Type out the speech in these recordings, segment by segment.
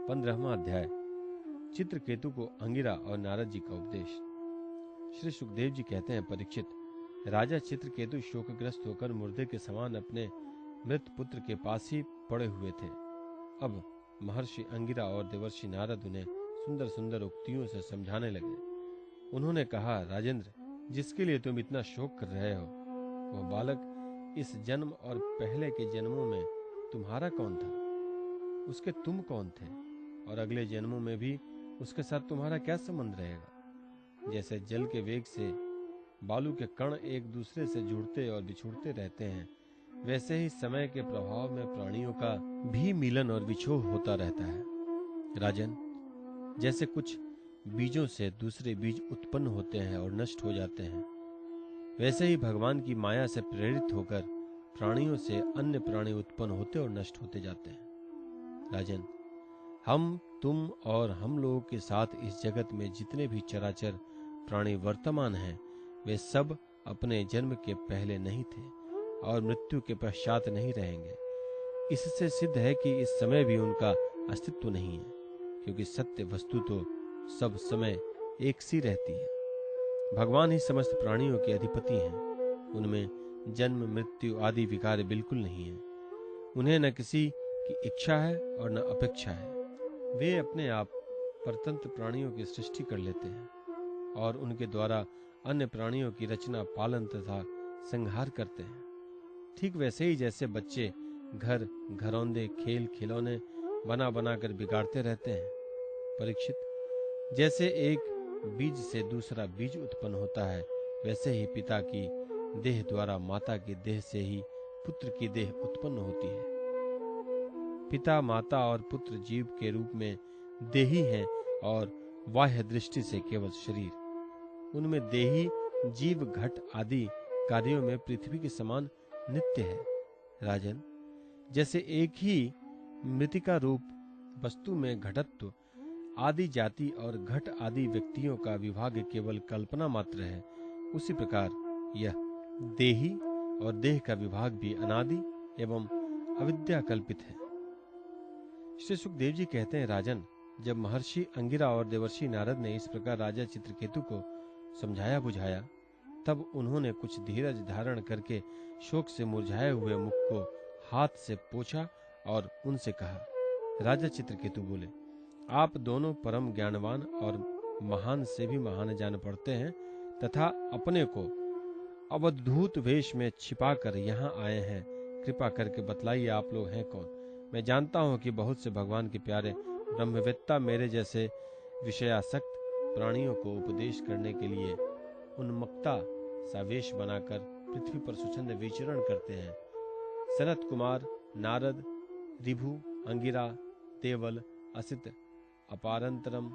15वां अध्याय। चित्रकेतु को अंगिरा और नारद जी का उपदेश। श्री सुखदेव जी कहते हैं, परीक्षित, राजा चित्रकेतु शोकग्रस्त होकर मुर्दे के समान अपने मृत पुत्र के पास ही पड़े हुए थे। अब महर्षि अंगिरा और देवर्षि नारद उन्हें सुंदर सुंदर उक्तियों से समझाने लगे। उन्होंने कहा, राजेंद्र, जिसके लिए तुम इतना शोक कर रहे हो, वह बालक इस जन्म और पहले के जन्मों में तुम्हारा कौन था? उसके तुम कौन थे? और अगले जन्मों में भी उसके साथ तुम्हारा क्या संबंध रहेगा? जैसे जल के वेग से बालू के कण एक दूसरे से जुड़ते और बिछुड़ते रहते हैं, वैसे ही समय के प्रभाव में प्राणियों का भी मिलन और विछोह होता रहता है। राजन, जैसे कुछ बीजों से दूसरे बीज उत्पन्न होते हैं और नष्ट हो जाते हैं, वैसे ही भगवान की माया से प्रेरित होकर प्राणियों से अन्य प्राणी उत्पन्न होते और नष्ट होते जाते हैं। राजन, हम, तुम और हम लोगों के साथ इस जगत में जितने भी चराचर प्राणी वर्तमान हैं, वे सब अपने जन्म के पहले नहीं थे और मृत्यु के पश्चात नहीं रहेंगे। इससे सिद्ध है कि इस समय भी उनका अस्तित्व नहीं है, क्योंकि सत्य वस्तु तो सब समय एक सी रहती है। भगवान ही समस्त प्राणियों के अधिपति हैं। उनमें जन्म, मृत्यु आदि विकार बिल्कुल नहीं है। उन्हें न किसी की इच्छा है और न अपेक्षा है। वे अपने आप परतंत्र प्राणियों की सृष्टि कर लेते हैं और उनके द्वारा अन्य प्राणियों की रचना, पालन तथा संहार करते हैं। ठीक वैसे ही जैसे बच्चे घर, घरौंदे, खेल, खिलौने बना बना कर बिगाड़ते रहते हैं। परीक्षित, जैसे एक बीज से दूसरा बीज उत्पन्न होता है, वैसे ही पिता की देह द्वारा माता की देह से ही पुत्र की देह उत्पन्न होती है। पिता, माता और पुत्र जीव के रूप में देही हैं और बाह्य दृष्टि से केवल शरीर। उनमें देही, जीव, घट आदि कार्यों में पृथ्वी के समान नित्य है। राजन, जैसे एक ही मृतिका रूप वस्तु में घटत्व आदि जाति और घट आदि व्यक्तियों का विभाग केवल कल्पना मात्र है, उसी प्रकार यह देही और देह का विभाग भी अनादि एवं अविद्या कल्पित है। श्री सुखदेव जी कहते हैं, राजन, जब महर्षि अंगिरा और देवर्षि नारद ने इस प्रकार राजा चित्रकेतु को समझाया बुझाया, तब उन्होंने कुछ धीरज धारण करके शोक से मुरझाए हुए मुख को हाथ से पोंछा और उनसे कहा। राजा चित्रकेतु बोले, आप दोनों परम ज्ञानवान और महान से भी महान जान पड़ते हैं तथा अपने को अवधूत वेश में छिपाकर यहाँ आए हैं। कृपा करके बतलाइए, आप लोग हैं कौन? मैं जानता हूँ कि बहुत से भगवान के प्यारे ब्रह्मवेत्ता मेरे जैसे विषयासक्त प्राणियों को उपदेश करने के लिए उन्मत्ता सा वेश बनाकर पृथ्वी पर स्वच्छंद विचरण करते हैं। सनत कुमार, नारद, ऋभु, अंगिरा, देवल, असित, अपारंतरम,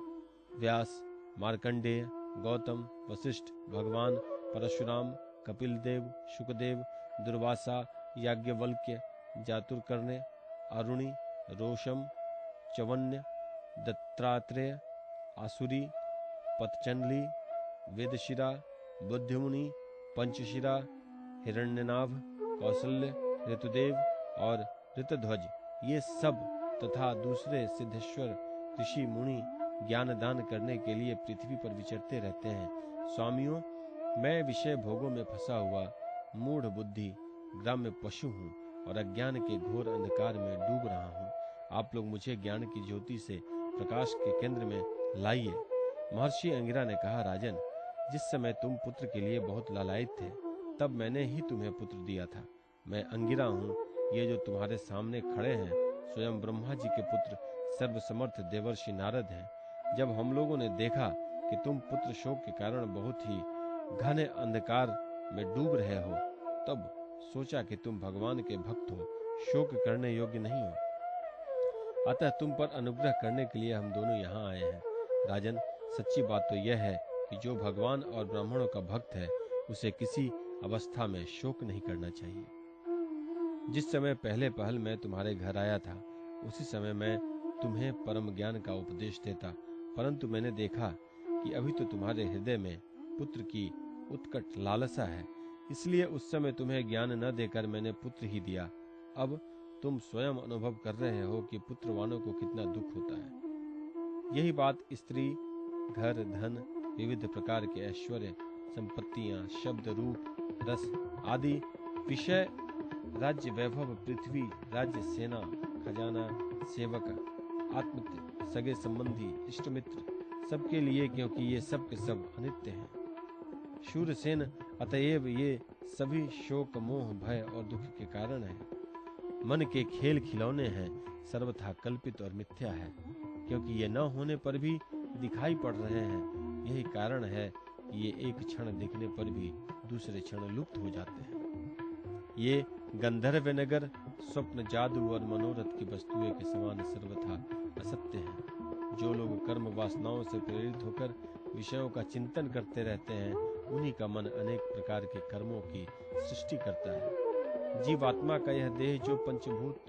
व्यास, मार्कंडेय, गौतम, वशिष्ठ, भगवान परशुराम, कपिल देव, शुकदेव, दुर्वासा, याज्ञवल्क्य, जातुर्कर्ण्य, अरुणि, रोशम, चवन्य, दत्तात्रेय, आसुरी, पतचंडली, वेदशिरा, बुद्धिमुनि, पंचशिरा, हिरण्यनाभ, कौसल्य, ऋतुदेव और ऋतध्वज, ये सब तथा दूसरे सिद्धेश्वर ऋषि मुनि ज्ञान दान करने के लिए पृथ्वी पर विचरते रहते हैं। स्वामियों, मैं विषय भोगों में फंसा हुआ मूढ़ बुद्धि ग्राम्य पशु हूँ और अज्ञान के घोर अंधकार में डूब रहा हूँ। आप लोग मुझे ज्ञान की ज्योति से प्रकाश के केंद्र में लाइए। महर्षि अंगिरा ने कहा, राजन, जिस समय तुम पुत्र के लिए बहुत लालायित थे, तब मैंने ही तुम्हें पुत्र दिया था। मैं अंगिरा हूँ। ये जो तुम्हारे सामने खड़े हैं, स्वयं ब्रह्मा जी के पुत्र सर्वसमर्थ देवर्षि नारद हैं। जब हम लोगों ने देखा कि तुम पुत्र शोक के कारण बहुत ही घने अंधकार में डूब रहे हो, तब सोचा कि तुम भगवान के भक्त हो, शोक करने योग्य नहीं हो। अतः तुम पर अनुग्रह करने के लिए हम दोनों यहाँ आए हैं। राजन, सच्ची बात तो यह है कि जो भगवान और ब्राह्मणों का भक्त है, उसे किसी अवस्था में शोक नहीं करना चाहिए। जिस समय पहले पहल मैं तुम्हारे घर आया था, उसी समय मैं तुम्हें परम ज्ञान का उपदेश देता, परंतु मैंने देखा कि अभी तो तुम्हारे हृदय में पुत्र की उत्कट लालसा है, इसलिए उस समय तुम्हें ज्ञान न देकर मैंने पुत्र ही दिया। अब तुम स्वयं अनुभव कर रहे हो कि पुत्रवानों को कितना दुख होता है। यही बात स्त्री, घर, धन, विविध प्रकार के ऐश्वर्य, संपत्तियां, शब्द, रूप, रस आदि विषय, राज्य, वैभव, पृथ्वी, राज्य, सेना, खजाना, सेवक, आत्मित्र, सगे संबंधी, इष्ट मित्र, सबके लिए, क्योंकि ये सब के सब अनित्य हैं। शूरसेन, अतएव ये सभी शोक, मोह, भय और दुख के कारण हैं। मन के खेल खिलौने हैं, सर्वथा कल्पित और मिथ्या है, क्योंकि ये न होने पर भी दिखाई पड़ रहे हैं। यही कारण है कि ये एक क्षण दिखने पर भी दूसरे क्षण लुप्त हो जाते हैं। ये गंधर्व नगर स्वप्न, जादू और मनोरथ की वस्तुएं के समान सर्वथा असत्य हैं। जो लोग कर्म वासनाओं से प्रेरित होकर विषयों का चिंतन करते रहते हैं, उन्हीं का मन अनेक प्रकार के कर्मों की सृष्टि करता है। जीवात्मा का यह देह जो पंचभूत,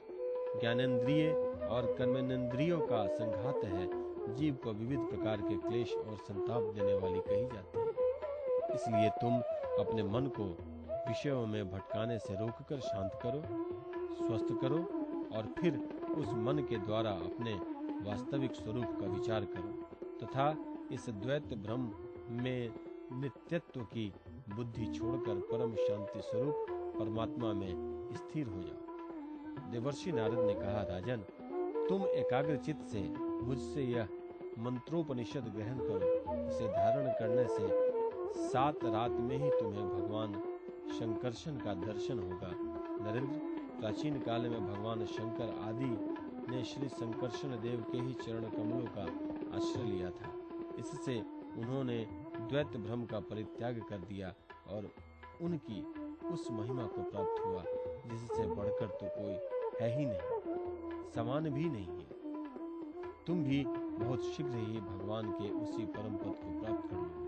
ज्ञानेंद्रिय और कर्मेंद्रियों का संघात है, जीव को विविध प्रकार के क्लेश और संताप देने वाली कही जाती है। इसलिए तुम अपने मन को विषयों में भटकाने से रोककर शांत करो, स्वस्थ करो और फिर उस मन के द्वारा अपने वास्तविक स्वरूप का विचार करो तथा इस द्वैत भ्रम में नित्यत्व की बुद्धि छोड़कर परम शांति स्वरूप परमात्मा में स्थिर हो जाओ। देवर्षि नारद ने कहा, राजन, तुम एकाग्र चित्त से मुझसे यह मंत्रोपनिषद ग्रहण करो। इसे धारण करने से 7 रात में ही तुम्हें भगवान शंकरशन का दर्शन होगा। नरेंद्र, प्राचीन काल में भगवान शंकर आदि ने श्री शंकरशन देव के ही चरण कमलों का आश्रय लिया था। इससे उन्होंने द्वैत भ्रम का परित्याग कर दिया और उनकी उस महिमा को प्राप्त हुआ जिससे बढ़कर तो कोई है ही नहीं, समान भी नहीं है। तुम भी बहुत शीघ्र ही भगवान के उसी परम पद को प्राप्त कर लोगे।